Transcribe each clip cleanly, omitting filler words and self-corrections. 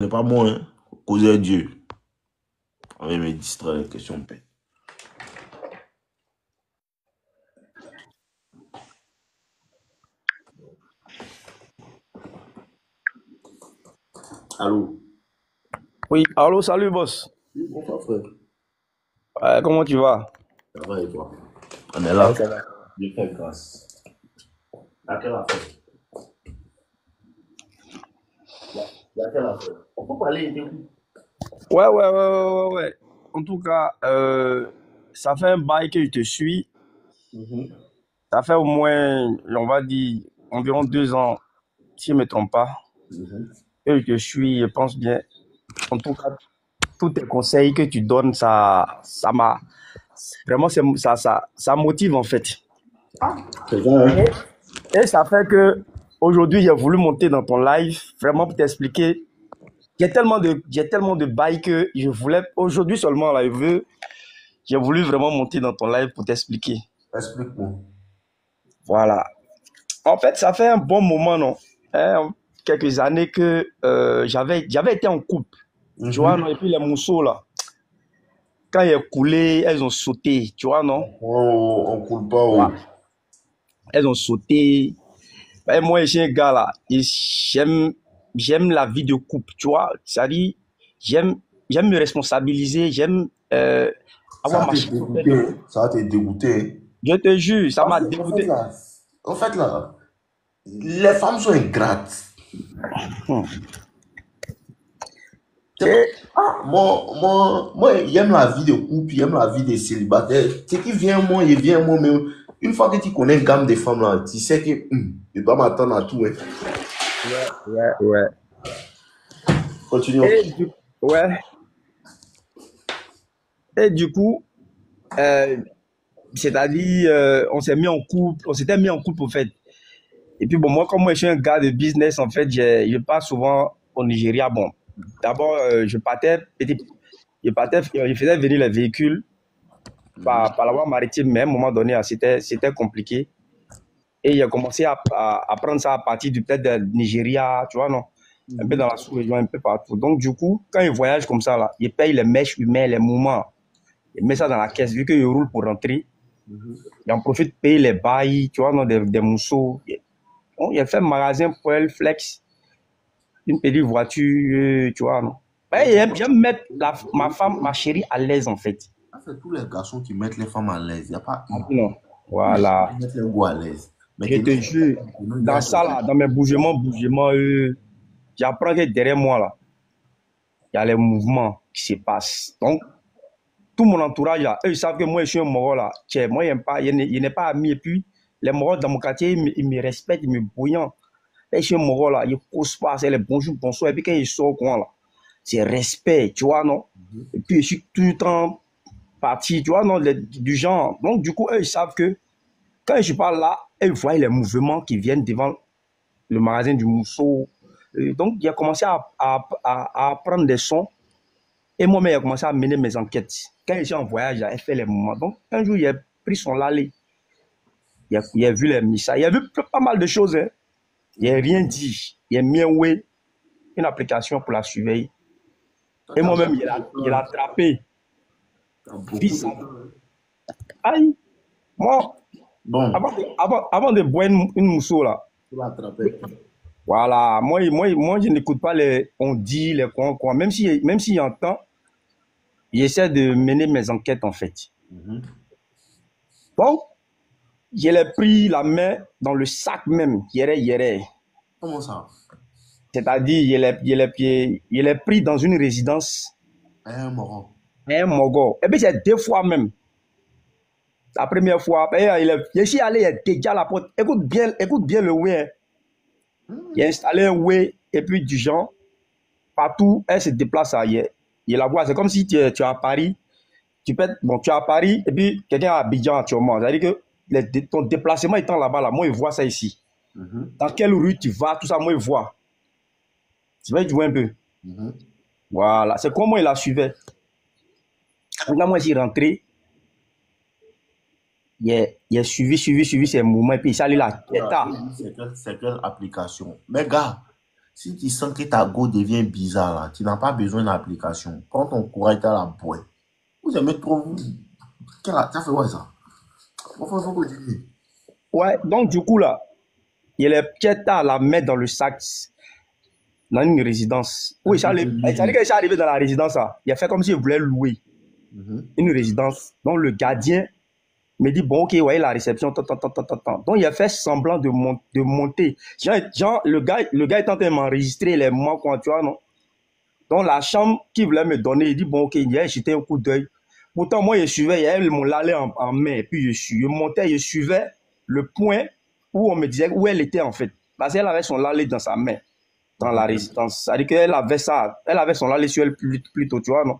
n'est pas moi, hein. Causer Dieu. On va me distraire les questions bêtes. Allô? Oui, allô, salut boss. Oui, bonsoir frère. Comment tu vas? Ça va et toi? On est là. Ouais, ça va. Dieu fait grâce. À quelle affaire? À quelle affaire? On peut parler de vous. Ouais. En tout cas, ça fait un bail que je te suis. Ça fait au moins, on va dire, environ 2 ans, si je ne me trompe pas, que je te suis, je pense bien. En tout cas, tous tes conseils que tu donnes, ça m'a, vraiment, ça motive en fait. C'est vrai, hein? Et ça fait que aujourd'hui, j'ai voulu monter dans ton live, vraiment pour t'expliquer. J'ai tellement de bails que je voulais, aujourd'hui seulement, là, j'ai voulu vraiment monter dans ton live pour t'expliquer. Explique-moi. Voilà. En fait, ça fait un bon moment, non? Hein, quelques années que j'avais été en couple. Tu vois, non? Et puis les mousseaux, là, quand ils ont coulé, elles ont sauté. Tu vois, non? On coule pas, Ouais. oh. Elles ont sauté. Et moi, j'ai un gars, là, et j'aime la vie de couple, tu vois. C'est-à-dire, j'aime, j'aime me responsabiliser, j'aime Ça avoir va ma te chance de faire. dégoûter. Ça va te dégoûter. Je te jure, ça En m'a fait, en fait, dégoûté. là, en fait, là, les femmes sont ingrates. Hmm. C'est pas- Et, moi, j'aime la vie de couple, j'aime la vie des célibataires. Ce qui vient, moi, il vient, moi, mais une fois que tu connais une gamme de femmes, là, tu sais que je dois m'attendre à tout, hein. ouais. Continuons. Et du, ouais. Et du coup, euh, c'est-à-dire, on s'était mis en couple, au fait. Et puis, bon, moi, comme moi, je suis un gars de business, en fait, je pars souvent au Nigeria. Bon, d'abord, je faisais venir les véhicules par la voie maritime, mais à un moment donné, c'était compliqué. Et j'ai commencé à prendre ça à partir du peut-être de Nigeria, tu vois, non? Un peu dans la sous-région, un peu partout. Donc, du coup, quand ils voyagent comme ça, là, ils payent les mèches humaines, les mouvements. Ils mettent ça dans la caisse, vu qu'ils roulent pour rentrer. Ils en profitent de payer les bails, tu vois, non, des mousseaux. Bon, il a fait un magasin pour elle, flex, une petite voiture, tu vois, non? Ouais, j'aime mettre ma femme, ma chérie à l'aise, en fait. Ça, c'est tous les garçons qui mettent les femmes à l'aise. Il n'y a pas Ah, une. non. Tous les Voilà. garçons mettent les go à l'aise. Je Maintenant, te jure, il y dans a ça, là, dans mes bougements, j'apprends que derrière moi, là, il y a les mouvements qui se passent. Donc, tout mon entourage, là, eux, ils savent que moi, je suis un Moro, là. Tiens, moi, il n'est pas ami. Et puis, les Moros dans mon quartier, ils me respectent, ils me bouillent. Et chez Moro, là, ils ne causent pas, c'est les bonjour, bonsoir. Et puis, quand ils sortent, là, c'est respect, tu vois, non? Et puis, je suis tout le temps parti, tu vois, non, du genre. Donc, du coup, eux, ils savent que quand je parle là, eux, ils voient les mouvements qui viennent devant le magasin du Mousseau. Donc, il a commencé à apprendre des sons. Et moi-même, j'ai commencé à mener mes enquêtes. Quand je suis en voyage, j'ai fait les moments. Donc, un jour, il a pris son lalé. Il a vu les messages. Il a vu pas mal de choses. Hein. Il n'a rien dit. Il a mis une application pour la surveiller. Et moi-même, il a attrapé. Puis beaucoup de ça. temps, hein. Aïe, moi, Bon, avant de boire une mousseau, là, tu vas attraper. voilà, moi je n'écoute pas les on dit, les quoi. Même si j'entends, j'essaie de mener mes enquêtes, en fait. Bon, je l'ai pris la main dans le sac même, hier. Comment ça? C'est-à-dire, je l'ai pris dans une résidence, Un moron. un Mogo. Et puis, c'est 2 fois même. La première fois, je suis allé, il est déjà à la porte. Écoute bien le way. Hein. Il a installé un way, et puis du genre, partout, elle se déplace ailleurs. Il la voit, c'est comme si tu es à Paris, tu es à Paris, et puis quelqu'un à Abidjan actuellement. C'est-à-dire que ton déplacement étant là-bas, là, moi, il voit ça ici. Dans quelle rue tu vas, tout ça, moi, il voit. Tu vas jouer un peu. Voilà, c'est comment il la suivait. Quand moi, j'ai rentré, il a suivi ses mouvements, et puis il s'est allé là. C'est quelle application? Mais gars, Si tu sens que ta go devient bizarre, là, tu n'as pas besoin d'application. Prends ton courage à la boîte. Vous aimez trop vous. Ça fait quoi ça? Pourquoi faut continuer? Ouais, donc du coup, là, il est peut-être à la mettre dans le sac, dans une résidence. Oui, ça veut dire qu'il est arrivé dans la résidence, là. Il a fait comme s'il voulait louer une résidence. Donc le gardien me dit, bon, ok, ouais, la réception, tant, tant, tant, tant, tant, tant. Donc il a fait semblant de monter. Genre, le gars est en train de m'enregistrer les mois, quoi, tu vois, non? Donc la chambre qu'il voulait me donner, il dit, bon, ok, il a jeté un coup d'œil. Pourtant, moi, je suivais, elle m'ont l'allait en main, et puis je montais, je suivais le point où on me disait où elle était, en fait. Parce qu'elle avait son lalé dans sa main, dans la résidence. C'est-à-dire qu'elle avait ça, elle avait son lalé sur elle plutôt, tu vois, non?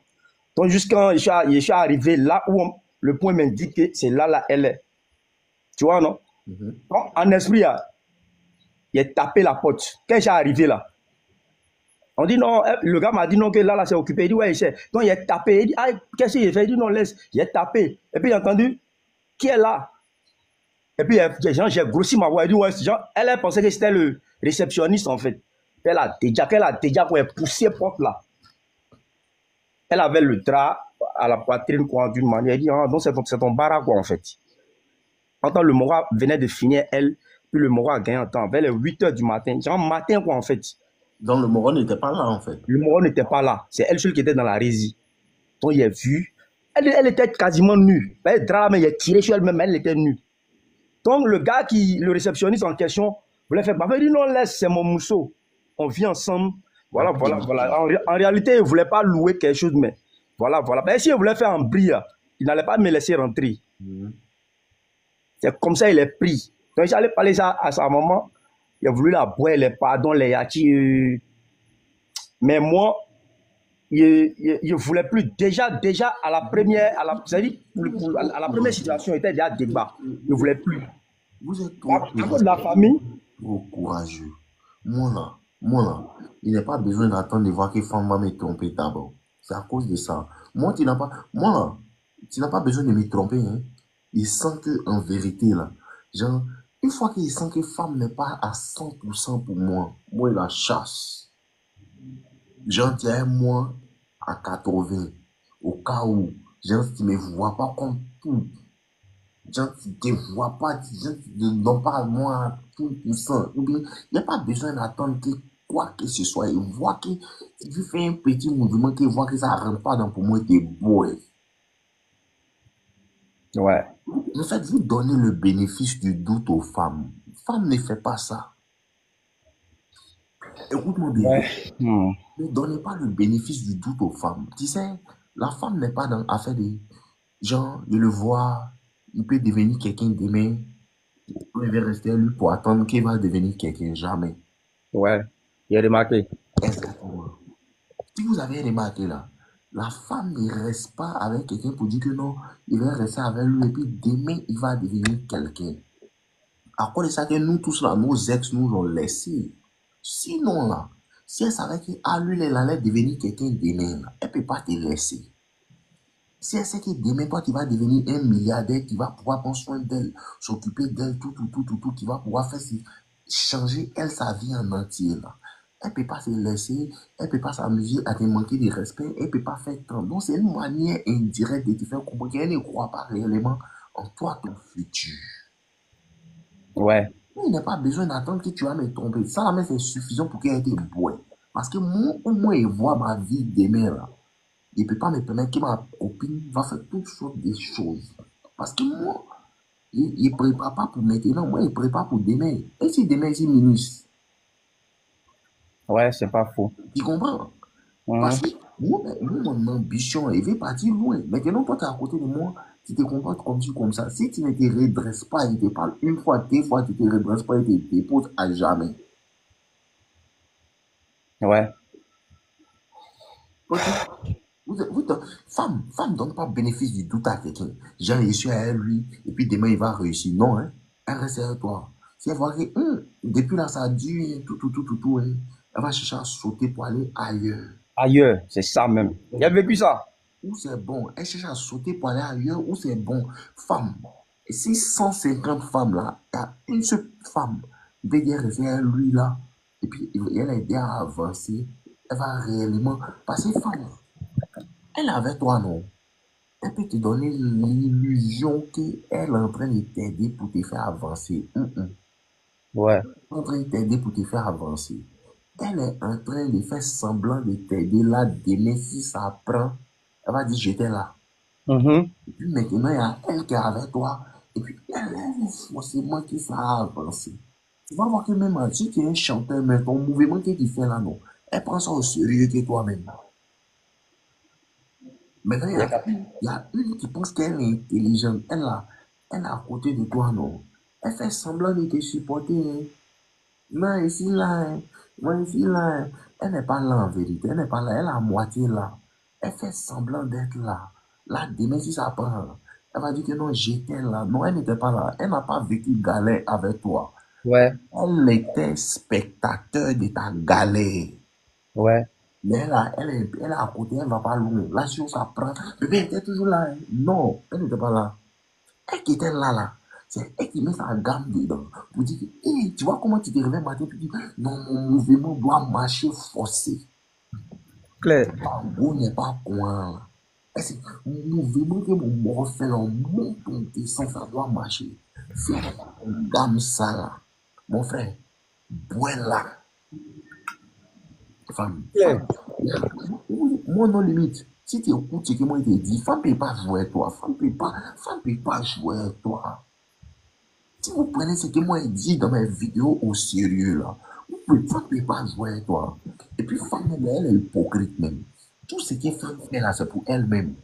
Donc, jusqu'à je suis arrivé là où le point m'indique que c'est là, elle est. Tu vois, non? Donc, en esprit, il a tapé la porte. Quand je suis arrivé là, on dit non, le gars m'a dit non, que là, c'est occupé. Il dit ouais, il sait. Donc, il a tapé. Il dit, ah, qu'est-ce qu'il fait? Il dit non, laisse. Il a tapé. Et puis, il a entendu, qui est là? Et puis, j'ai grossi ma voix. Il dit ouais, elle a pensé que c'était le réceptionniste, en fait. Qu'elle a déjà poussé porte là. Elle avait le drap à la poitrine, quoi, d'une manière. Elle dit, ah, donc c'est ton baraque, quoi, en fait. En temps, le Mora venait de finir, elle, puis le Mora a gagné en temps, vers les 8 h du matin. Genre matin, quoi, en fait. Donc, le moron n'était pas là, en fait. Le Mora n'était pas là. C'est elle seule qui était dans la résie. Donc, il a vu. Elle était quasiment nue. Elle drame, il a tiré sur elle-même, elle était nue. Donc, le réceptionniste en question, voulait faire. Il dit non, laisse, c'est mon mousseau. On vit ensemble. Voilà, voilà, voilà. En réalité, il ne voulait pas louer quelque chose, mais voilà, voilà. Mais si il voulait faire un bris, il n'allait pas me laisser rentrer. C'est comme ça il est pris. Donc, j'allais parler ça à sa maman. Il a voulu la boire, les pardons, les yachis. Mais moi, il ne voulait plus. Déjà, à la première, à la première situation, il était déjà débat. Il ne voulait plus. Vous êtes trop À cause de la famille. trop courageux. Moi là, il n'y a pas besoin d'attendre de voir que femme va me tromper d'abord. C'est à cause de ça. Moi, tu n'as pas besoin de me tromper, hein. Il sent que, en vérité, là, genre, une fois qu'il sent que femme n'est pas à 100% pour moi, moi, il la chasse. Genre, tiens, moi, à 80, au cas où, genre, tu ne me vois pas comme tout. Genre, tu ne te vois pas, genre, tu ne donnes pas à moi tout ça. Ou bien, il n'y a pas besoin d'attendre que quoi que ce soit. Il voit que si tu fais un petit mouvement, qu'il voit que ça ne rentre pas dans pour moi, t'es beau. Ouais. En fait, vous donnez le bénéfice du doute aux femmes. Femme ne fait pas ça. Écoute-moi bien. Ouais. Ne donnez pas le bénéfice du doute aux femmes. Tu sais, la femme n'est pas dans l'affaire de genre, je le vois, il peut devenir quelqu'un demain. Il va rester à lui pour attendre qu'il va devenir quelqu'un. Jamais. Ouais. Il a remarqué. Exactement. Si vous avez remarqué là, la femme ne reste pas avec quelqu'un pour dire que non, il va rester avec lui et puis demain il va devenir quelqu'un. À cause de ça que nous tous là, nos ex nous ont laissé. Sinon là, si elle savait qu'à lui, elle allait devenir quelqu'un demain, là, elle ne peut pas te laisser. Si elle sait que demain, toi, tu vas devenir un milliardaire qui va pouvoir prendre soin d'elle, s'occuper d'elle, tout, qui va pouvoir faire changer, elle, sa vie en entier, là. Elle ne peut pas se laisser, elle ne peut pas s'amuser à te manquer de respect, elle ne peut pas faire tant. Donc, c'est une manière indirecte de te faire comprendre qu'elle ne croit pas réellement en toi, ton futur. Ouais. Il n'y a pas besoin d'attendre que tu vas me tromper. Ça, là, mais c'est suffisant pour qu'elle ait été bonne. Parce que moi, au moins, il voit ma vie demain, là. Il ne peut pas me permettre que ma copine va faire toutes sortes de choses. Parce que moi, il ne prépare pas pour maintenant, moi, il prépare pour demain. Et si demain, c'est minus, Ouais, c'est pas faux. tu comprends? Parce que moi, mon ambition, il veut partir loin. Maintenant, toi, tu es à côté de moi, tu te comportes comme ci, comme ça. Si tu ne te redresses pas, il te parle une fois, deux fois, tu ne te redresses pas, il te dépose à jamais. Ouais. Ok. Femme donne pas bénéfice du doute à quelqu'un. Genre, je suis à lui, et puis demain, il va réussir. Non, hein. Elle reste à toi. Si elle voit que, depuis là, ça dure, tout, hein, elle va chercher à sauter pour aller ailleurs. Ailleurs, c'est ça même. Il a vécu ça. Où c'est bon. Elle cherche à sauter pour aller ailleurs, où c'est bon. Femme. Et si 150 femmes là, il y a une seule femme, il veut dire rester à lui là. Et puis, elle a aidé à avancer. Elle va réellement. Parce que femme, elle est avec toi, non? Elle peut te donner l'illusion qu'elle est en train de t'aider pour te faire avancer. Ouais. En train de t'aider pour te faire avancer. Elle est en train de faire semblant de t'aider là. Demain, si ça prend, elle va dire j'étais là. Mhm. Et puis maintenant, il y a elle qui est avec toi. Et puis elle est forcément qui va avancer. Tu vas voir que même si tu es un chanteur, mais ton mouvement que tu fais là, non, elle prend ça au sérieux que toi-même. Maintenant, J'ai capté. il y a une qui pense qu'elle est intelligente. Elle est à côté de toi, non. Elle fait semblant de te supporter. Hein. Non, ici, là. Hein. Moi, ici, là. Hein. Elle n'est pas là en vérité. Elle n'est pas là. Elle est à moitié là. Elle fait semblant d'être là. Là, demain, si ça prend, elle va dire que non, j'étais là. Non, elle n'était pas là. Elle n'a pas vécu galère avec toi. Ouais. Elle était spectateur de ta galère. Ouais. Mais là, elle est à côté, elle ne va pas loin. Là, si on s'apprend, bébé, elle était toujours là. Hein. Non, elle n'était pas là. Elle qui était là, là. C'est elle qui met sa gamme dedans. Pour dire que, hey, tu vois comment tu te réveilles matin, tu dis, non, mon mouvement doit marcher forcé. Claire. Bon n'est pas coin, là. Et c'est mon mouvement que mon mort fait, là, on monte, on descend, ça doit marcher. Si on gamme ça, là, mon frère, bois là. Femme, Claire. moi, non limite. Si tu écoutes ce que moi, je te dis, femme ne peut pas jouer avec toi. Femme peut pas jouer avec toi. Si vous prenez ce que moi, je dis dans mes vidéos au sérieux, là, femme ne peut pas jouer avec toi. Et puis, femme, elle est hypocrite même. Tout ce que femme fait là, c'est pour elle-même.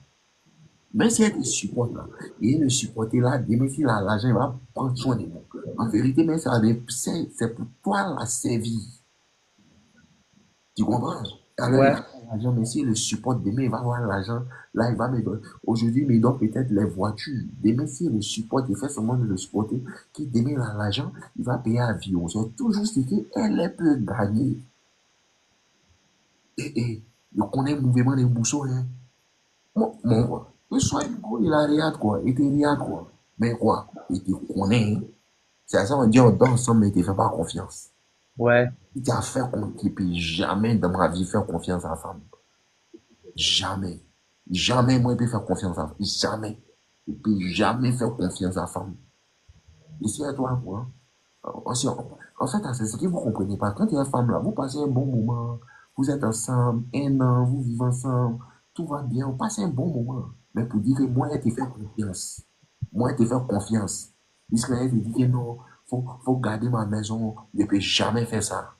Même si elle te supporte là, et elle le supporte là, demain si l'argent va prendre soin de moi. En vérité, mais c'est pour toi la servir. Tu comprends? Alors, il Ouais. a l'argent, mais s'il le supporte, demain, il va avoir l'argent. Là, il va me donner. Aujourd'hui, il me donne peut-être les voitures. Demain, s'il le supporte, il fait seulement de le supporter, qui demain, il a l'argent, il va payer avion. C'est toujours ce qu'elle peut gagner. Et je connais le mouvement des mousseaux, hein. Mon, le soir, il a rien, quoi. Il était rien, quoi. Mais quoi? Il te connaît, hein. C'est à ça qu'on dit, on dort ensemble, mais il ne te fait pas confiance. Ouais. Il t'a fait confiance, il peut jamais dans ma vie faire confiance à la femme. Jamais. Jamais moi, je peux faire confiance à la femme. Jamais. Je ne peux jamais faire confiance à la femme. Ici, à toi, quoi. En fait, c'est ce que vous ne comprenez pas. Quand il y a une femme là, vous passez un bon moment, vous êtes ensemble, un an, vous vivez ensemble, tout va bien, vous passez un bon moment. Mais pour dire que moi, elle te fait confiance. Moi, elle te fait confiance. Puisqu'elle te dit que non, faut garder ma maison, je ne peux jamais faire ça.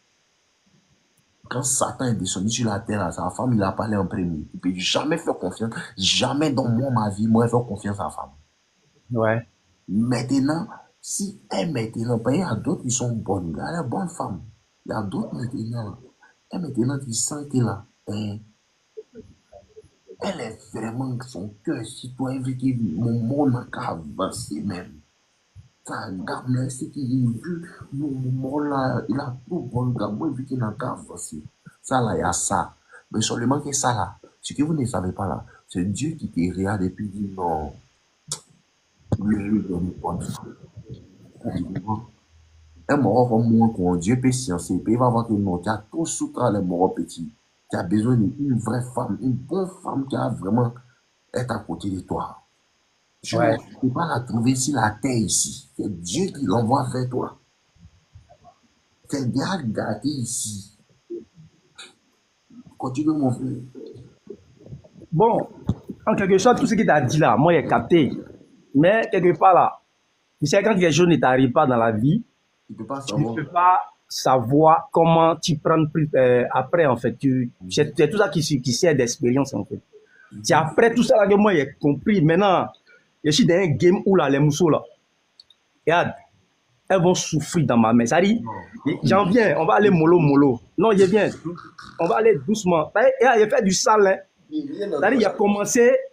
Quand Satan est descendu sur la terre, sa femme, il a parlé en premier. Il ne peut jamais faire confiance. Jamais dans moi, ma vie, moi, faire confiance à la femme. Ouais. Maintenant, si elle maintenant, il y a d'autres qui sont bonnes, il y a des bonnes femmes. Il y a d'autres maintenant. Et maintenant, tu sens que là, hein, elle est vraiment son cœur citoyen, vu que mon monde n'a qu'à avancer même. Ça, gamin, c'est qu'il a vu, mon moment là, il a tout bon gamin, vu qu'il n'a qu'à avancer. Ça là, il y a ça. Mais seulement que ça là, ce que vous ne savez pas là, c'est Dieu qui te regarde et puis dit non, lui donne une bonne femme. Tu comprends? Un mort comme moi, quand Dieu peut sciencer, il va voir que non, tu as tout sous les morts petits. Tu as besoin d'une vraie femme, une bonne femme qui a vraiment être à côté de toi. Tu ne Ouais. peux pas la trouver sur la terre ici. C'est Dieu qui l'envoie vers toi. C'est bien gâté ici. Continue mon frère. Bon, en quelque sorte, tout ce que tu as dit là, moi, j'ai capté. Mais quelque part là, tu sais, quand quelque chose ne t'arrive pas dans la vie, Tu ne peux pas tu ne savoir. peux pas savoir comment tu prends plus après, en fait. C'est tout ça qui sert d'expérience, en fait. C'est après tout ça là que moi, j'ai compris. Maintenant, je suis dans un game où là, les mousseaux là, regarde, elles vont souffrir dans ma main. Ça dit, j'en viens, on va aller mollo mollo. Non, je viens, on va aller doucement. Il a fait du sale. Hein. Ça dit,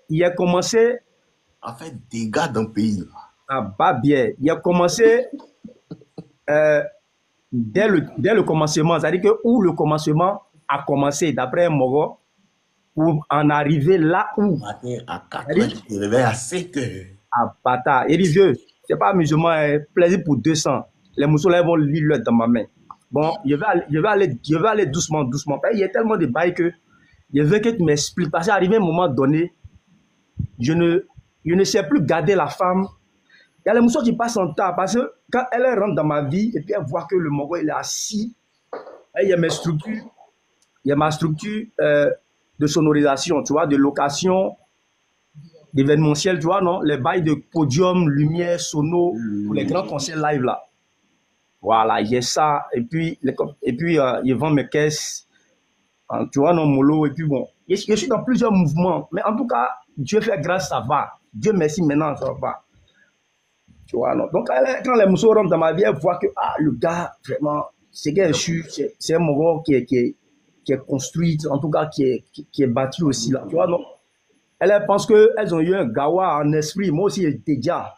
il a commencé À faire des dégâts dans le pays. à bas bien. Il a commencé euh, dès le commencement. C'est-à-dire que où le commencement a commencé, d'après Moro, pour en arriver là où. Matin à 4 heures, tu te réveilles à 5 heures. À bâtard. Il dit, vieux, c'est pas amusement, plaisir pour 200. Les mousseaux là, ils vont lire dans ma main. bon, je vais aller doucement, doucement. Il y a tellement de bails que je veux que tu m'expliques. Parce qu'arrivé à un moment donné, je ne, je ne sais plus garder la femme. Il y a l'émotion qui passe en temps. Parce que quand elle rentre dans ma vie et puis elle voit que le Mongol il est assis, il y a mes structures, il y a ma structure de sonorisation, tu vois, de location, d'événementiel, tu vois, non? Les bails de podium, lumière, sono, pour les grands concerts live là. Voilà, j'ai ça. Et puis je vends mes caisses, hein, tu vois, non, mollo. Et puis bon, je suis dans plusieurs mouvements. Mais en tout cas, Dieu fait grâce, ça va. Dieu merci, maintenant, ça va. Tu vois, non. Donc, quand les mousseaux rentrent dans ma vie, elle voit que, ah, le gars, vraiment, c'est un Mongol qui est construit, en tout cas, qui est bâti aussi, là. Tu vois, non. Elle pense qu'elles ont eu un gawa en esprit. Moi aussi, j'étais déjà.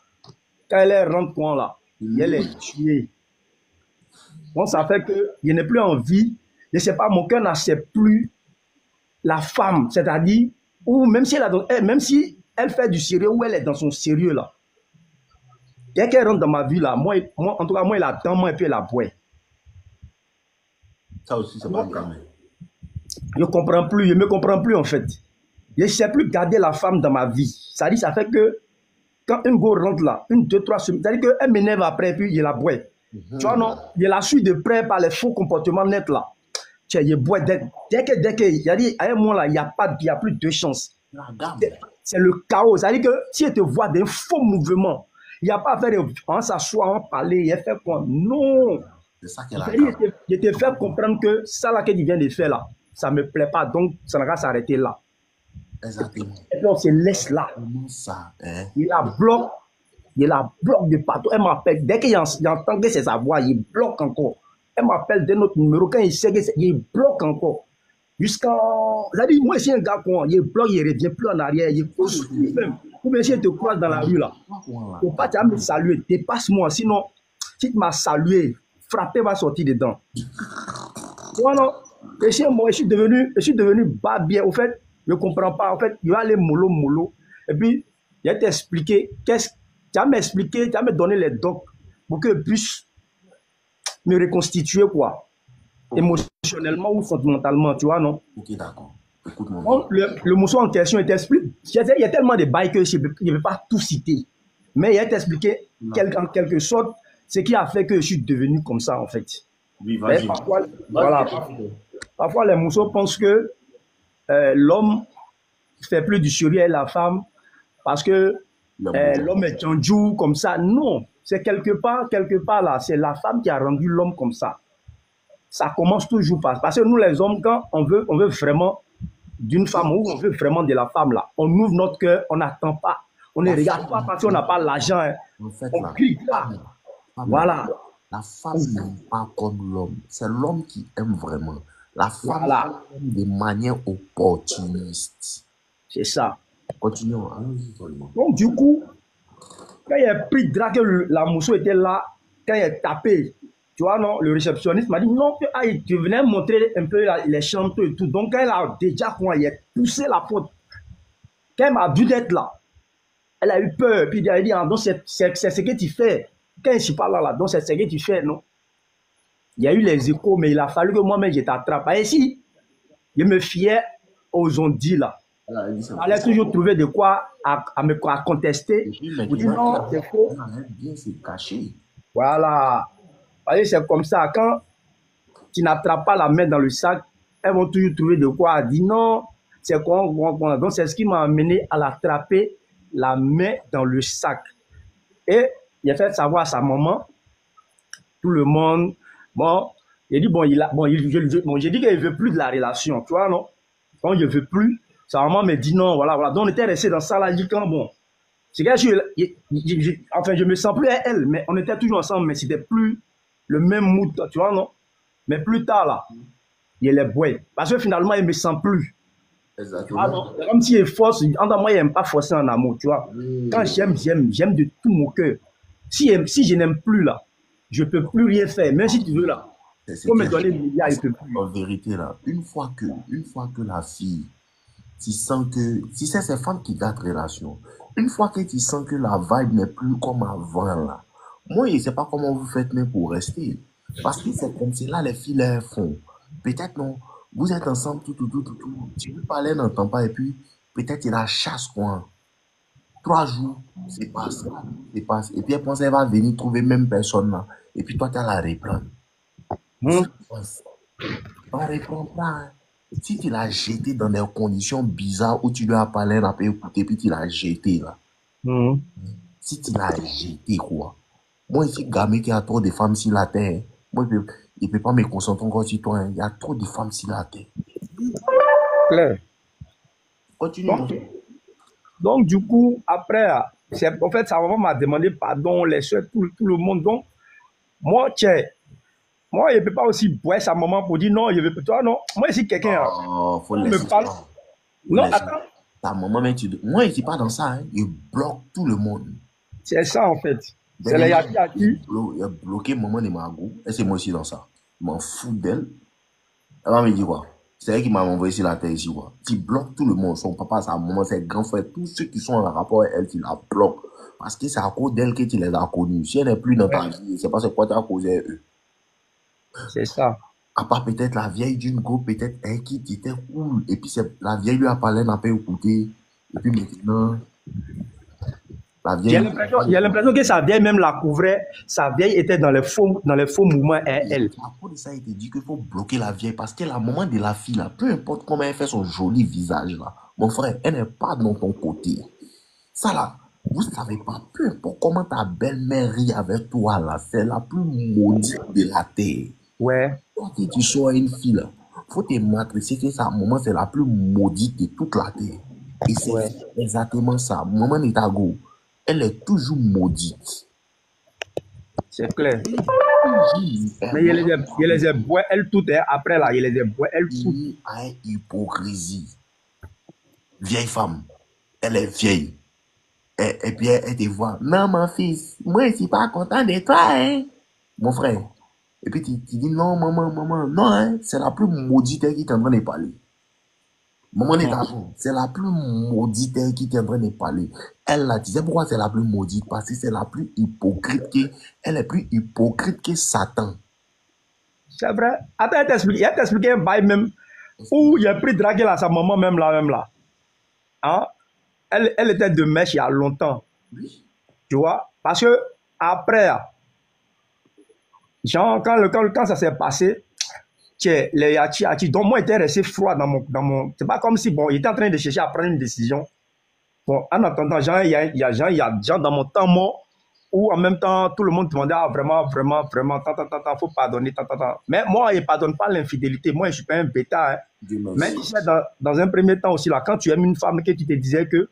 Quand elle rentre, quoi, là, elle est tuée. Donc, ça fait que je n'ai plus envie, je ne sais pas, mon cœur n'accepte plus la femme, c'est-à-dire, ou même si, même si elle fait du sérieux, ou elle est dans son sérieux, là. Dès qu'elle rentre dans ma vie, là, moi en tout cas, moi, elle attend, moi, et puis elle la boit. Ça aussi, c'est pas grave. Je ne comprends plus, je ne me comprends plus, en fait. Je ne sais plus garder la femme dans ma vie. Ça dit, ça fait que, quand une go rentre là, une, deux, trois semaines, c'est-à-dire qu'elle m'énerve après, puis je la bois. Tu vois, non, je la suis de près par les faux comportements nets, là. Tiens, je bois dès que, il y a dit, à un moment, là, il n'y a plus de chance. C'est le chaos. C'est-à-dire que si elle te voit des faux mouvements, il n'y a pas à faire, on s'assoit, on parler, elle fait quoi? Non. C'est ça qu'elle a. Je te fais comprendre que ça là que tu viens de faire là, ça ne me plaît pas, donc ça n'a qu'à s'arrêter là. Exactement. Et puis on se laisse là. Comment ça, hein? Il la bloque de partout. Elle m'appelle, dès qu'il entend que c'est sa voix, il bloque encore. Elle m'appelle de notre numéro, quand il sait que c'est, il bloque encore. Jusqu'à. C'est-à-dire, moi, si un gars, il bloque, il ne revient plus en arrière, il poursuit même. Ou bien si je te croise dans la rue là, faut pas tu vas me saluer, dépasse-moi, sinon, si tu m'as salué, frapper va sortir dedans. Voilà. Et si moi, je suis devenu bas bien. Au fait, je ne comprends pas. En fait, il va aller mollo, mollo. Et puis, il va t'expliquer, tu vas m'expliquer, tu vas me donner les docs pour que je puisse me reconstituer, quoi. Émotionnellement ou sentimentalement, tu vois, non? Ok, d'accord. Écoute-moi. Le morceau en question, il t'explique. Il y a tellement de bails que je ne vais pas tout citer. Mais il va t'expliquer en quelque sorte ce qui a fait que je suis devenu comme ça, en fait. Oui, vas-y. Parfois, les mousseaux pensent que l'homme fait plus du sérieux à la femme parce que l'homme est tendue comme ça. Non, c'est quelque part là, c'est la femme qui a rendu l'homme comme ça. Ça commence toujours parce que nous les hommes, quand on veut vraiment d'une femme ou on veut vraiment de la femme là, on ouvre notre cœur, on n'attend pas, on ne regarde pas parce qu'on n'a pas l'argent. Hein. En fait, on clique là. Voilà. La femme n'aime pas comme l'homme. C'est l'homme qui aime vraiment. La femme aime de manière opportuniste. C'est ça. Continuons. Donc, du coup, quand il a pris drap, que la mousseau était là, quand il a tapé, tu vois, non, le réceptionniste m'a dit non, tu venais montrer un peu les chanteurs et tout. Donc, quand elle a déjà il a poussé la porte, quand elle m'a vu d'être là, elle a eu peur. Puis elle a dit, ah, donc c'est ce que tu fais. Quand je suis pas là, donc c'est ce que tu fais, non? Il y a eu les échos, mais il a fallu que moi-même je t'attrape. Et si je me fiais aux ondits là, elle a toujours trouvé de quoi à contester. Vous dites non, c'est faux. Bien se cacher. Voilà. C'est comme ça. Quand tu n'attrapes pas la main dans le sac, elles vont toujours trouver de quoi dire non, c'est quoi. Donc c'est ce qui m'a amené à l'attraper la main dans le sac. Et il a fait savoir à sa maman, tout le monde. Bon, il dit, j'ai dit qu'il ne veut plus de la relation, tu vois, non? Quand je ne veux plus, sa maman me dit non, voilà. Donc on était resté dans ça, là, dit quand bon. C'est que enfin, je me sens plus à elle, mais on était toujours ensemble, mais c'était plus le même mood, tu vois, non? Mais plus tard, là, il est boy. Parce que finalement, il ne me sent plus. Exactement. Comme si il force, en moi, il n'aime pas forcer en amour, tu vois. Quand j'aime de tout mon cœur. Si je n'aime plus, là, je ne peux plus rien faire. Même si tu veux, là, faut me donner le milliard, il ne peut plus. En vérité, là, une fois que la fille, tu sens que, si c'est ces femmes qui gâtent relation, une fois que tu sens que la vibe n'est plus comme avant, là, moi, je ne sais pas comment vous faites même pour rester. Parce que c'est comme cela les filles les font. Peut-être non, vous êtes ensemble, tout. Tu lui parles, n'entend pas, et puis peut-être il la chasse, quoi. 3 jours, c'est passé, 4 jours, c'est passé. Et puis elle pense qu'elle va venir trouver même personne là. Et puis toi, tu as la reprendre. Ça Hmm. passe. On ne reprend pas, hein. Si tu l'as jeté dans des conditions bizarres où tu lui as parlé, elle n'a pas écouté, puis tu l'as jeté là. Hmm. Si tu l'as jeté, quoi. Moi, ici, gamin qui a trop de femmes sur la terre, hein. Moi, il ne peut pas me concentrer encore sur toi, hein. Il y a trop de femmes sur la terre. Clair. Continue, mon Donc, frère. donc, du coup, après, en fait, sa maman m'a demandé pardon, les soeurs, tout le monde. Donc, moi, tiens, moi, je ne peux pas aussi boire sa maman pour dire non, je veux pas. Toi, non. Moi, si quelqu'un Oh, faut on me laisser parle, ça. Faut non, laisser. attends, Ta maman, mais moi, je ne suis pas dans ça, hein. Il bloque tout le monde. c'est ça, en fait. C'est les Dernièrement, yaki yaki. il a bloqué maman de Margot. Et c'est moi aussi dans ça. Je m'en fous d'elle. Elle va me dire quoi? C'est elle qui m'a envoyé sur la terre ici, quoi. Tu bloques tout le monde. Son papa, sa maman, ses grands frères, tous ceux qui sont en rapport avec elle, tu la bloques. Parce que c'est à cause d'elle que tu les as connus. Si elle n'est plus dans ta Ouais, vie, c'est parce que quoi tu as causé eux. c'est ça. À part peut-être la vieille d'une go, peut-être elle qui était cool. Et puis la vieille lui a parlé, n'a pas écouté. Et puis maintenant, la vieille lui a pas J'ai écouté. l'impression que sa vieille même la couvrait. Sa vieille était dans les faux mouvements, elle. À cause de ça, il te dit qu'il faut bloquer la vieille parce que la maman de la fille, là, peu importe comment elle fait son joli visage, là, mon frère, elle n'est pas dans ton côté. Ça, là, vous savez pas, peu importe comment ta belle-mère rit avec toi, là, c'est la plus maudite de la terre. Ouais, Toi, si tu sois une fille, là, faut te matricer que sa maman, c'est la plus maudite de toute la terre. Et c'est ouais. exactement ça. Maman Nitago, elle est toujours maudite. C'est clair. Mais Maman, je les ai bois, elle toutes, hein. Après là, je les ai bois, elle toutes. il a une hypocrisie. Vieille femme, elle est vieille. Et puis elle te voit. Non, mon fils, moi, je suis pas content de toi, hein. Mon frère. Et puis tu dis non, maman. Non, hein, c'est la plus maudite qui t'est en train de parler. Maman n'est pas bon. C'est la plus maudite qui t'est en train de parler. Elle, là, tu sais pourquoi c'est la plus maudite? Parce que c'est la plus hypocrite que, elle est plus hypocrite que Satan. C'est vrai. Attends, elle t'explique un bail même où il a pris draguer là, sa maman même là, même là. Hein? Elle était de mèche il y a longtemps. Oui. Tu vois? Parce que après, genre, quand ça s'est passé, les yachi yachi, donc moi, j'étais resté froid c'est pas comme si, bon, il était en train de chercher à prendre une décision. Bon, en attendant, genre, il y a genre dans mon temps mort où en même temps, tout le monde demandait ah, vraiment, faut pardonner, Mais moi, je ne pardonne pas l'infidélité. Moi, je ne suis pas un bêta. Hein. Dieu Mais merci. tu sais, dans un premier temps aussi, là, quand tu aimes une femme que tu te disais que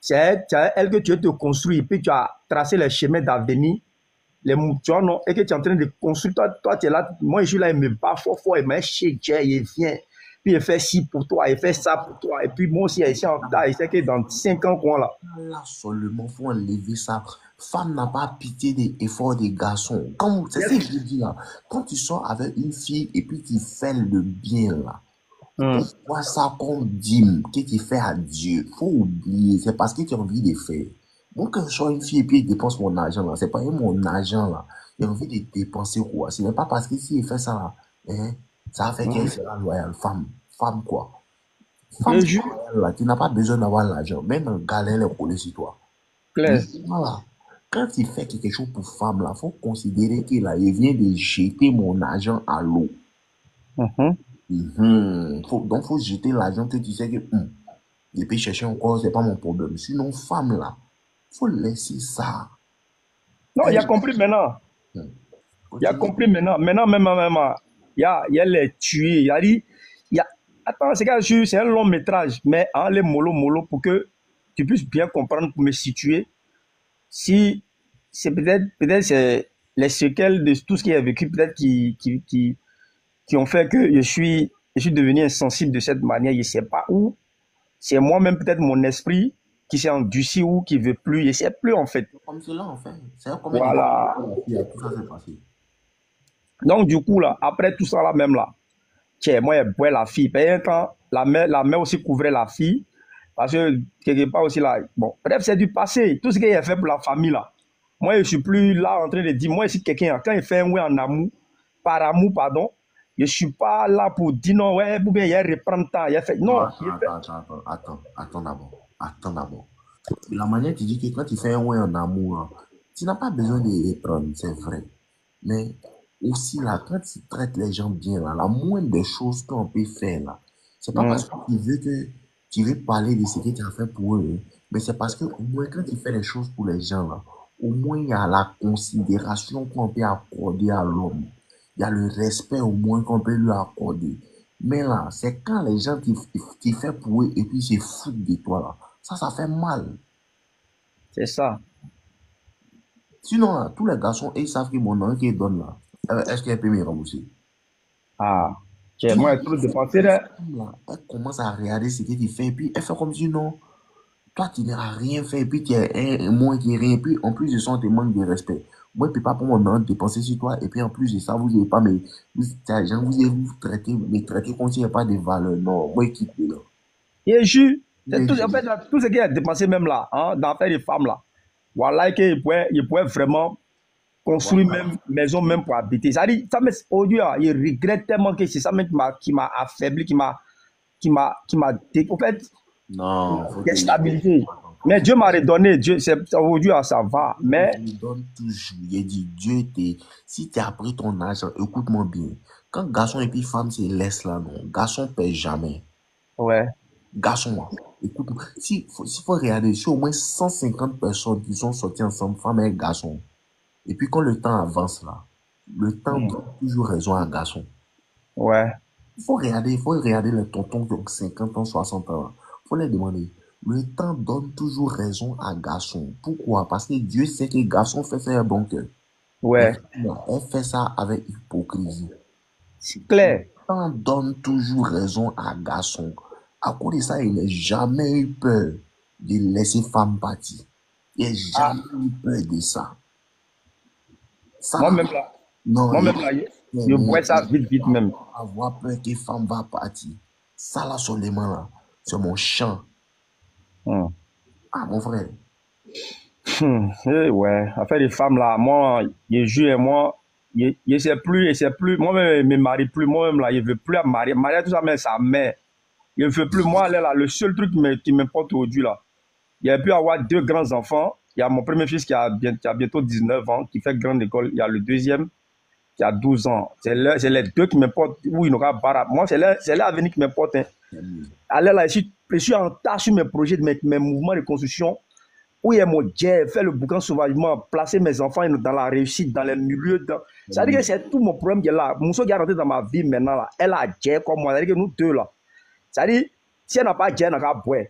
c'est elle que tu veux te construire, puis tu as tracé les chemins d'avenir, tu vois, non, et que tu es en train de construire, toi, tu es là, moi, je suis là, il me bat fort, il me chez il vient, puis il fait ci pour toi, il fait ça pour toi, et puis moi aussi, ici en retard, il sait que dans 5 ans, quoi, là. Là seulement, faut enlever ça. Femme n'a pas pitié des efforts des garçons. Quand, c'est ce que je dis là. Quand tu sors avec une fille et puis tu fais le bien là, Hum. tu vois ça comme dîme que tu fais à Dieu. Faut oublier. C'est parce que tu as envie de faire. Moi, quand je sors une fille et puis je dépense mon argent là, c'est pas mon argent là. J'ai envie de dépenser quoi. Ce n'est pas parce que si il fait ça là, hein, ça fait qu'elle sera loyale. Femme quoi. Femme Je jure, là, tu n'as pas besoin d'avoir l'argent. Même un gars, elle est collé sur toi. Mais clair. voilà. Quand il fait quelque chose pour femme, là, faut considérer qu'il a, il vient de jeter mon argent à l'eau. Mhm. Donc, faut jeter l'argent que tu sais que, il peut chercher encore, c'est pas mon problème. Sinon, femme, là, faut laisser ça. Non, il Elle, a compris maintenant. hum, Il a continue. compris maintenant. Maintenant, même, il y a les tués. Il a dit, il y a, attends, c'est un long métrage, mais en les mollo, pour que tu puisses bien comprendre, pour me situer. Si c'est peut-être c'est les séquelles de tout ce qu'il a vécu, peut-être qui ont fait que je suis devenu insensible de cette manière, je ne sais pas où. C'est moi-même, peut-être mon esprit qui s'est endurci ou qui ne veut plus, je ne sais plus en fait. C'est comme cela, en fait. C'est combien de fois Voilà. que la fille, tout ça s'est passé. Donc, du coup, là, après tout ça, là, même là, tiens, moi, je bois la fille. Puis, un temps, la mère aussi couvrait la fille. Parce que, quelque part aussi, là, bon, bref, c'est du passé. Tout ce qu'il a fait pour la famille, là. Moi, je ne suis plus là en train de dire, moi, si quelqu'un, quand il fait un oui en amour, par amour, pardon. Je ne suis pas là pour dire non, ouais, ou bien il reprend temps. Il fait, non, Attends d'abord. Attends d'abord. De la manière tu dis que quand tu fais un ouais en amour, hein, tu n'as pas besoin de reprendre, c'est vrai. Mais aussi là, quand tu traites les gens bien, là, la moindre des choses qu'on peut faire là, c'est pas parce que tu veux parler de ce que tu as fait pour eux, hein, mais c'est parce que au moins quand tu fais les choses pour les gens là, au moins il y a la considération qu'on peut accorder à l'homme. Il y a le respect au moins qu'on peut lui accorder. Mais là, c'est quand les gens tu fais pour eux et puis ils se foutent de toi là. Ça fait mal. c'est ça. Sinon, là, tous les garçons, ils savent que mon nom qu'ils donnent là, est-ce qu'elle peut me rembourser? Ah, Tu vois, moi, il trop faut dépensé, que les là. femmes, là, elles commencent à regarder ce que tu fais, et puis elles font comme si non, toi tu n'as rien fait, et puis tu es un moins qui rien, et puis en plus de ça, on te manque de respect. Moi, je ne peux pas pour mon nom dépenser sur toi, et puis en plus de ça, vous n'avez pas, mais vous traitez, me traiter comme s'il n'y a pas de valeur. Non, moi, je quitte là. Et jus, c'est tout, en Je- fait, là, tout ce qu'il a dépensé même là, hein, dans l'affaire des femmes là. Voilà, il pourrait vraiment construire Voilà. même maison même pour habiter. Ça dit, ça aujourd'hui, il regrette tellement que c'est ça même qui m'a affaibli, qui m'a, en fait, Non, faut te dire. déstabilisé. Mais Dieu m'a redonné, Dieu, c'est, aujourd'hui, ça va. Il Mais, te donne toujours. Il dit, Dieu t'es. Si tu as pris ton argent, écoute-moi bien. Quand garçon et puis femme se laissent là, non, garçon ne paie jamais. ouais, Garçon, écoute-moi. S'il faut regarder, si au moins 150 personnes qui sont sorties ensemble, femme et garçon, et puis quand le temps avance là, le temps donne toujours raison à garçon. ouais, Il faut regarder les tontons qui ont 50 ans, 60 ans. Il faut les demander. Le temps donne toujours raison à garçon. Pourquoi? Parce que Dieu sait que garçon fait ça un bon cœur. Mais ouais, elle fait ça avec hypocrisie. c'est Le clair. temps donne toujours raison à garçon. À cause de ça, il n'a jamais eu peur de laisser femme partir. Il n'a Ah, jamais eu peur de ça. Ça là, moi-même là, non, moi-même là, je bois ça vite, vite même. avoir peur que femme va partir. Ça là, seulement là, c'est mon champ. Hmm. Ah, mon frère. Ouais, affaire des femmes là, moi, je jure, moi, je sais plus, moi-même, je me marie plus, moi-même là, je veux plus marier, marier tout ça, mais sa mère, je ne veux plus, moi, là, le seul truc qui m'importe aujourd'hui là, il a pu avoir deux grands enfants, il y a mon premier fils qui a bientôt 19 ans, qui fait grande école, il y a le deuxième qui a 12 ans, c'est les deux qui m'importent, où il n'aura pas, moi, c'est l'avenir qui m'importe, hein. Allez là, je suis en tâche sur mes projets, mes mouvements de construction, où il y a mon Dieu, faire le boucan sauvagement, placer mes enfants dans la réussite, dans les milieux. Ça veut dire que c'est tout mon problème qui est là. Mousso qui est rentré dans ma vie maintenant, là, elle a Dieu comme moi. Ça veut dire que nous deux, là. Ça veut dire, si elle n'a pas Dieu, elle n'a pas boire.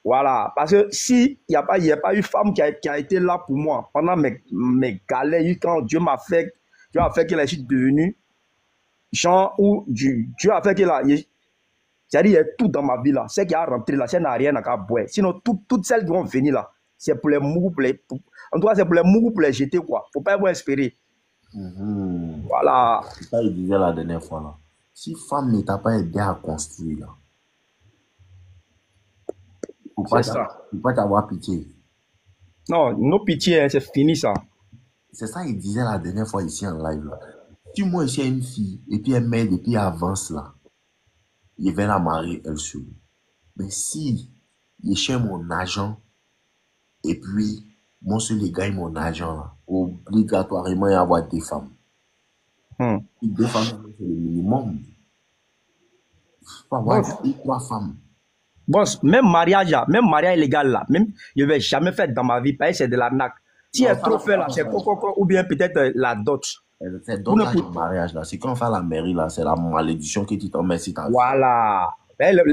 Voilà. Parce que si il n'y a pas eu femme qui a été là pour moi pendant mes galères, quand Dieu a fait qu'elle est devenue, genre, où Dieu a fait qu'elle a. C'est-à-dire, il y a tout dans ma vie là. Celle qui a rentré là, celle n'a rien à boire. Sinon, toutes celles qui vont venir là, c'est pour les mougous, en tout cas, c'est pour les mougous pour les jeter, quoi. Faut pas avoir espérer. Voilà. C'est ça, il disait la dernière fois là. Si femme ne t'a pas aidé à construire là, C'est ça. faut pas t'avoir pitié. Non, nos pitiés, c'est fini ça. C'est ça, il disait la dernière fois ici en live là. Si moi ici une fille, et puis elle m'aide, et puis elle avance là, je vais la marier elle seule. Mais si je cherche mon argent, et puis moi seul je gagne mon argent là, obligatoirement il y avoir des femmes. Hmm. Deux femmes, c'est le minimum. Il faut avoir Bon, trois femmes. bon, même mariage illégal là, même, je ne vais jamais faire dans ma vie, parce que c'est de l'arnaque. Si Non, elle ça, trop là, faut fait pas là, faire c'est ça. coco, ou bien peut-être la dot. C'est Vous d'autres ne là, pouvez- le mariage là. C'est quand on fait la mairie là, c'est la malédiction que tu t'en mets si ta vie. Voilà. C'est-à-dire,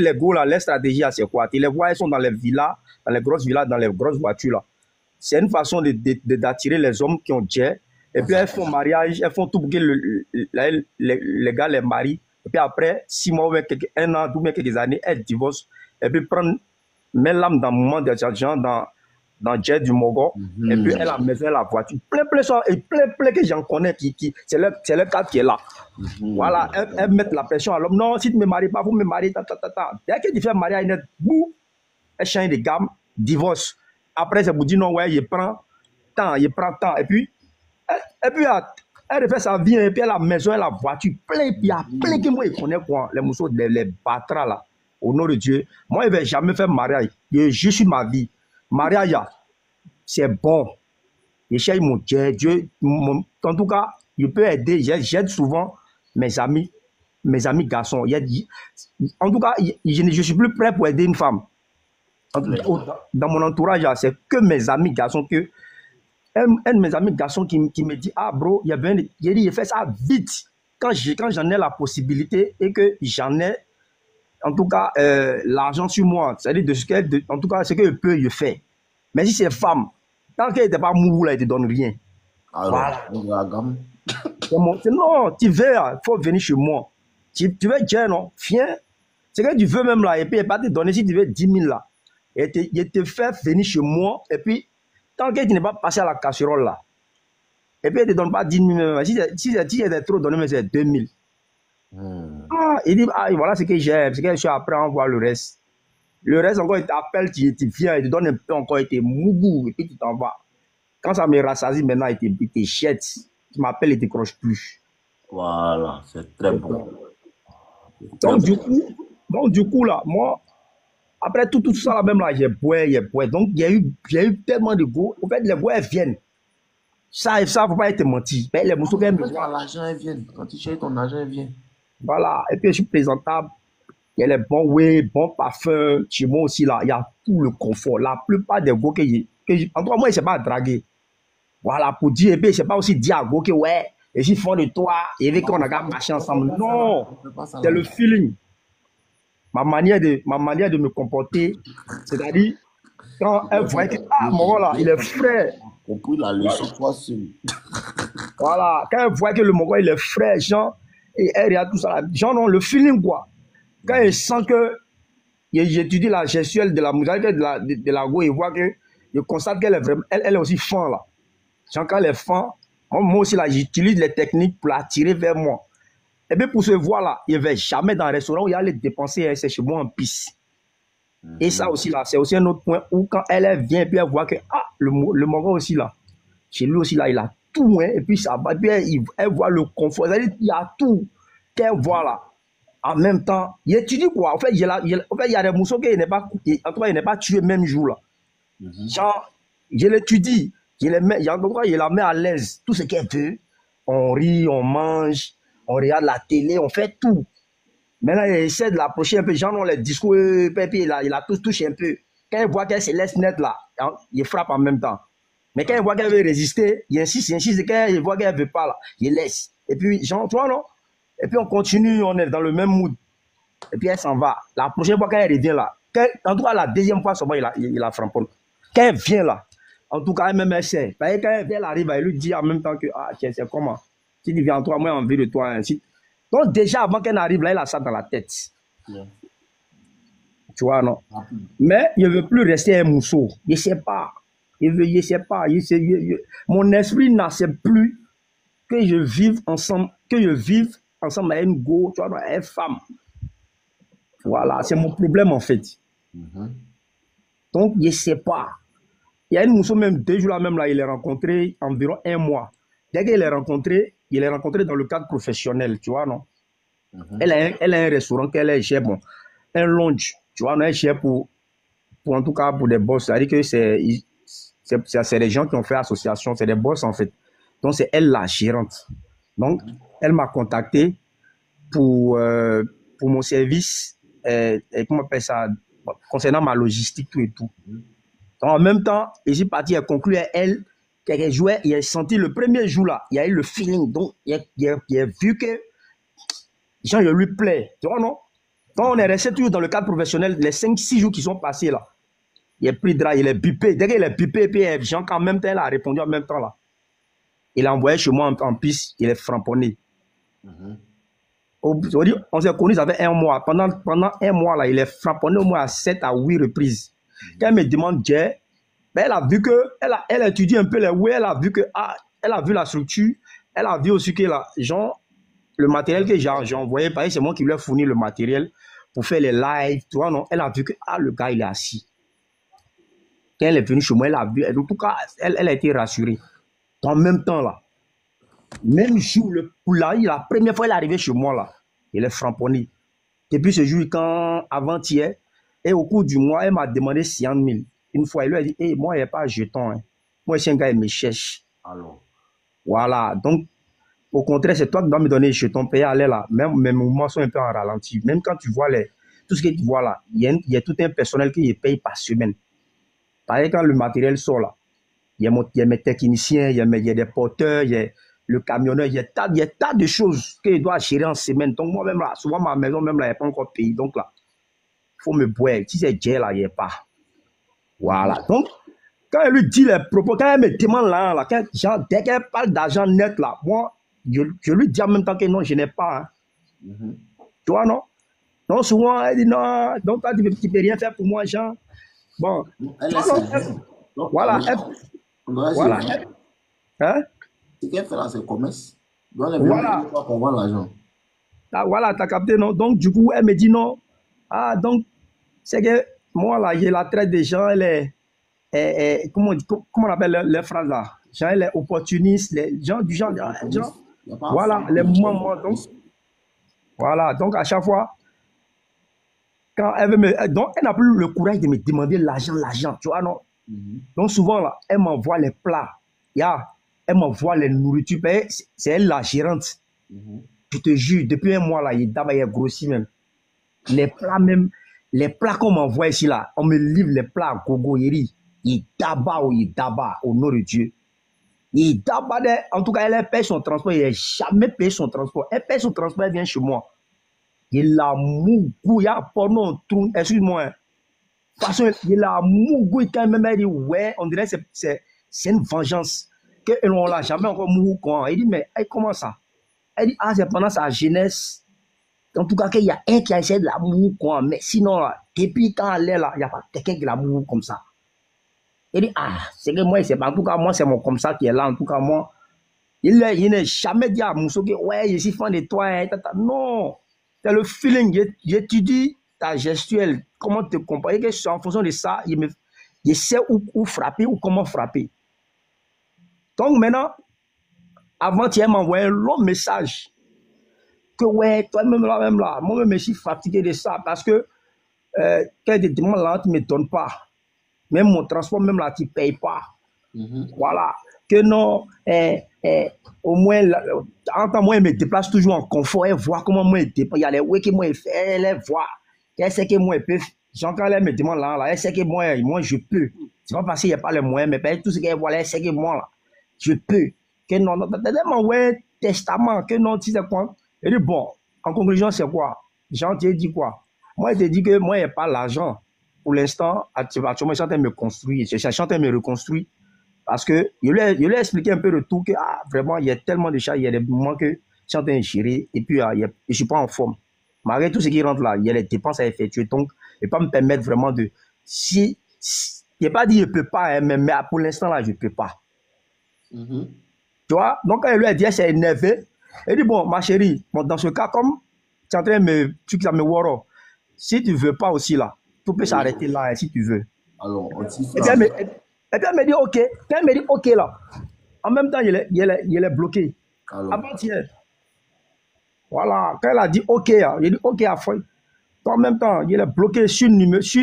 les gars là, les stratégies, là, c'est quoi? Tu les vois, elles sont dans les villas, dans les grosses villas, dans les grosses voitures là. C'est une façon d'attirer les hommes qui ont Dieu. Et puis elles font mariage, elles font tout pour que les gars les marient. Et puis après, 6 mois, ou bien un an, ou bien quelques années, elles divorcent. Et puis prennent, mettent l'âme dans le moment des gens, dans Dieu du Mogo. Et puis elle a maison, la voiture. Plein que j'en connais c'est le cas qui est là. Voilà, elles mettent la pression à l'homme. Non, si tu ne me maries pas, vous me mariez, ta, ta, ta, ta. Dès que tu fais mariage, elle boum, elle change de gamme, divorce. Après, c'est pour dire non, ouais, il prend temps. Et puis, Elle refait sa vie, et puis elle a la maison, elle a la voiture, plein, puis il y a plein qui moi, ils connaissent quoi, les mousseaux, les battra là, au nom de Dieu. Moi, je ne vais jamais faire mariage. Je suis ma vie. Mariage, c'est bon. Je cherche mon Dieu. En tout cas, je peux aider. J'aide souvent mes amis garçons. En tout cas, je ne suis plus prêt pour aider une femme. Dans mon entourage, c'est que mes amis garçons que un de mes amis garçons qui me dit ah bro, il fait ça vite quand j'en ai la possibilité et que j'en ai en tout cas l'argent sur moi, c'est-à-dire en tout cas ce que je peux je fais. Mais si c'est femme, tant qu'elle n'était pas mourou là, elle te donne rien. Alors, voilà. Non, tu veux, il faut venir chez moi. Tu veux dire non, viens. C'est que tu veux même là, et puis elle va te donner si tu veux 10 000 là. Et te fait venir chez moi, et puis tant que tu n'es pas passé à la casserole là, et puis elle ne te donne pas 10 000, si elle trop donné, mais c'est 2 000. Ah, il dit, ah, voilà ce que j'aime, c'est que je suis après à voir le reste. Le reste encore, il t'appelle, tu viens, il te donne un peu encore, il te mougou, et puis tu t'en vas. Quand ça me rassasie maintenant, il te jette. Tu m'appelles, il ne te croche plus. Voilà, c'est très bon. Donc, du coup, là, moi, après tout ça, là, même là, j'ai boit. Donc, il y a eu tellement de go. En fait, les bois, elles viennent. Ça, il ne faut pas être menti. Mais les mousseaux, quand l'argent, elles viennent. Quand tu cherches ton argent, elles viennent. Voilà. Et puis, je suis présentable. Il y a les bons parfums. Chez moi aussi, là, il y a tout le confort. La plupart des go que j'ai. En tout cas, moi, je ne sais pas draguer. Voilà, pour dire, et puis, je ne sais pas aussi dire à go que, ouais, et si fond de toi, et puis qu'on a marché ensemble. Non, c'est le feeling. Ma manière de me comporter, c'est-à-dire, quand elle voit que, ah, mon gars là, il est frais. Compris la leçon, toi seul. Voilà, quand elle voit que le Mongol il est frais, genre, et elle regarde tout ça, là, genre, non, le feeling, quoi. Quand elle sent que j'étudie la gestuelle de la musique, de la go, et voit que, je constate qu'elle est vraiment, elle est aussi fan, là. Genre, quand elle est fan, moi aussi, là, j'utilise les techniques pour l'attirer vers moi. Et bien, pour se voir, là, il ne va jamais dans un restaurant où il y a les dépenser, c'est chez moi en piste. Et ça aussi, là, c'est aussi un autre point où quand elle vient, et puis elle voit que, ah, le Mongol aussi, là, chez lui aussi, là, il a tout, hein, et puis ça va, et puis elle voit le confort, c'est-à-dire qu'il y a tout qu'elle voit là. En même temps, il étudie quoi. En fait, il y a des mousseaux qu'il n'est pas, en tout cas, il n'est pas tué même jour là. Genre, je l'étudie, je la mets à l'aise, tout ce qu'elle veut. On rit, on mange, on regarde la télé, on fait tout. Maintenant, il essaie de l'approcher un peu, genre, les discours, puis il a tout touché un peu. Quand il voit qu'elle se laisse net là, il frappe en même temps. Mais quand il voit qu'elle veut résister, il insiste, quand il voit qu'elle ne veut pas là, il laisse. Et puis, genre, tu vois, non? Et puis on continue, on est dans le même mood. Et puis elle s'en va. La prochaine fois qu'elle revient là, en tout cas la deuxième fois seulement il a frappé. Quand elle vient là, en tout cas elle-même elle sait. Quand elle arrive, elle lui dit en même temps que ah tiens c'est comment. Si tu viens toi, moi j'ai envie de toi ainsi. Donc déjà avant qu'elle arrive là, elle a ça dans la tête. Yeah. Tu vois non. Mais il ne veut plus rester un mousseau. Il ne sait pas. Il sait pas. Mon esprit n'accepte plus que je vive ensemble, avec une go, tu vois, une femme. Voilà, c'est mon problème en fait. Donc, je ne sais pas. Il y a une mousseau même 2 jours là même là, il est rencontré environ 1 mois. Dès qu'il est rencontré dans le cadre professionnel, tu vois, non? Elle a un restaurant qu'elle gère, bon, un lounge, tu vois, elle gère pour en tout cas pour des boss. C'est-à-dire que c'est des gens qui ont fait association, c'est des boss en fait. Donc, c'est elle la gérante. Donc, elle m'a contacté pour mon service, comment on appelle ça, concernant ma logistique, tout et tout. Donc, en même temps, je suis parti à conclure à elle qu'elle jouait, il a senti le premier jour là, il y a eu le feeling. Donc, il a vu que Jean, je lui plaît. Tu vois, non? Donc, on est resté toujours dans le cadre professionnel, les 5-6 jours qui sont passés là. Il a pris drap, il est bipé. Dès qu'il est bipé, puis Jean, en même temps, il a répondu en même temps là. Il a envoyé chez moi en piste, il est framponné. On s'est connus, ça fait 1 mois. Pendant 1 mois, là, il est framponné au moins à 7 à 8 reprises. Quand elle me demande, ben, elle a vu que, elle a étudié un peu les ouais, elle a vu que, elle a vu la structure, elle a vu aussi que, genre, le matériel que j'ai envoyé, parce que c'est moi qui lui ai fourni le matériel pour faire les lives, tu vois, non, elle a vu que, le gars, il est assis. Quand elle est venue chez moi, elle a vu, en tout cas, elle a été rassurée. En même temps, là, Même jour, la première fois, elle est arrivée chez moi, là, il est framponné. Depuis ce jour, avant-hier, et au cours du mois, elle m'a demandé 100 000. Une fois, elle lui a dit, hey, moi, il n'y a pas de jeton. Hein. Moi, c'est un gars, il me cherche. Alors. Voilà. Donc, au contraire, c'est toi qui dois me donner les jetons payés à l'air là. Même mes mouvements sont un peu en ralenti. Même quand tu vois tout ce que tu vois là, il y a tout un personnel qui paye par semaine. Par exemple, quand le matériel sort là, il y a mes techniciens, il y a des porteurs, il y a le camionneur, il y a tas de choses qu'il doit gérer en semaine. Donc, moi-même là, souvent ma maison, même là, elle n'est pas encore payée. Donc là, il faut me boire. Si c'est Dieu là, il n'y a pas. Voilà. Donc, quand elle lui dit les propos, quand elle me demande là, dès qu'elle parle d'argent net là, moi, je lui dis en même temps que non, je n'ai pas. Hein. Tu vois, non? Donc, souvent, elle dit non, donc toi, tu ne peux rien faire pour moi, Jean. Bon, elle toi, non, voilà. Voilà. Hein? Ce qu'elle fait là, c'est commerce. Donc, elle Voilà. veut pas qu'on voit l'argent. Ah, voilà, tu as capté, non? Donc, du coup, elle me dit non. Ah, donc, c'est que moi, là, je la traite des gens, elle est comment on appelle les phrases là? Genre, elle est opportuniste, les gens du genre, voilà, les moments. Donc, voilà, donc à chaque fois, quand elle veut donc, elle n'a plus le courage de me demander l'argent, tu vois, non? Donc, souvent, là, elle m'envoie les plats. Elle m'envoie les nourritures. C'est elle la gérante. Je te jure, depuis un mois, là, il est grossi même. Les plats qu'on m'envoie ici, là, on me livre les plats à gogo, il tabac, au nom de Dieu. Il tabac, en tout cas, elle paye son transport, il n'a jamais payé son transport. Elle paye son transport, elle vient chez moi. Il a mougou, il a porno, excuse-moi. De toute façon, il a mougou, quand même, elle dit, ouais, on dirait que c'est une vengeance. On ne l'a jamais encore mougou, quoi. Il dit, mais comment ça? Elle dit, ah, c'est pendant sa jeunesse. En tout cas, qu'il y a un qui a essayé de la mourir, quoi. Mais sinon, là, depuis quand elle est là, il n'y a pas quelqu'un qui la mourir comme ça. Il dit, ah, c'est que moi, en tout cas, moi, c'est mon comme ça qui est là. En tout cas, moi, il n'a jamais dit à Mousso que, ouais, je suis fan de toi. Hein, non, c'est le feeling. J'étudie ta gestuelle, comment te comparer. Que en fonction de ça, il sait où frapper ou comment frapper. Donc, maintenant, avant-hier, m'a envoyé un long message. Que ouais, toi-même là, moi-même je suis fatigué de ça parce que quand tu demandes là, tu ne me donnes pas. Même mon transport, même là, tu ne payes pas. Voilà. Que non, au moins, en temps, moi, je me déplace toujours en confort. Elle voit comment moi, je déplace. Il y a les ouais que moi, elle voit. Elle sait que moi, je peux. Quand elle me demande là, elle sait que moi je peux. C'est pas parce qu'il n'y a pas les moyens, mais tout ce qu'elle voit là, elle sait que moi, là, je peux. Que non, tellement, ouais, testament, que non, tu sais quoi. Et dit, bon, en conclusion, c'est quoi? Jean, tu dit quoi? Moi, je te dis que moi, il n'y a pas l'argent. Pour l'instant, actuellement, je suis en train de me construire. Je suis en train de me reconstruire. Parce que je lui ai expliqué un peu le tout que, ah, vraiment, il y a tellement de choses, il y a des moments que je suis en train de gérer et puis je ne suis pas en forme. Malgré tout ce qui rentre là, il y a les dépenses à effectuer. Donc, je ne vais pas me permettre vraiment de. Je n'ai pas dit que je ne peux pas, hein, mais pour l'instant là, je ne peux pas. Tu vois? Donc, quand elle lui a dit, elle s'est énervée. Elle dit, bon, ma chérie, bon, dans ce cas, comme tu es en train de me voir, si tu ne veux pas aussi là, tout peut s'arrêter là, hein, si tu veux. Alors, on s'y Et puis, elle me dit, OK. Quand elle me dit, OK là, en même temps, il est bloqué. Avant-hier. Voilà. Quand elle a dit, OK, il dit, OK à fond. En même temps, il est bloqué sur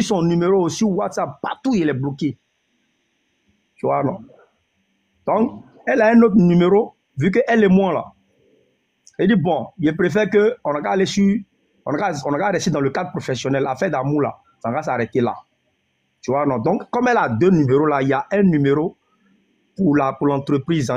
son numéro, sur WhatsApp, partout, il est bloqué. Tu vois, non? Donc, elle a un autre numéro, vu qu'elle est moi là. Elle dit, bon, je préfère qu'on regarde rester dans le cadre professionnel, affaire d'amour là, ça va s'arrêter là. Tu vois, non? Donc, comme elle a deux numéros là, il y a un numéro pour l'entreprise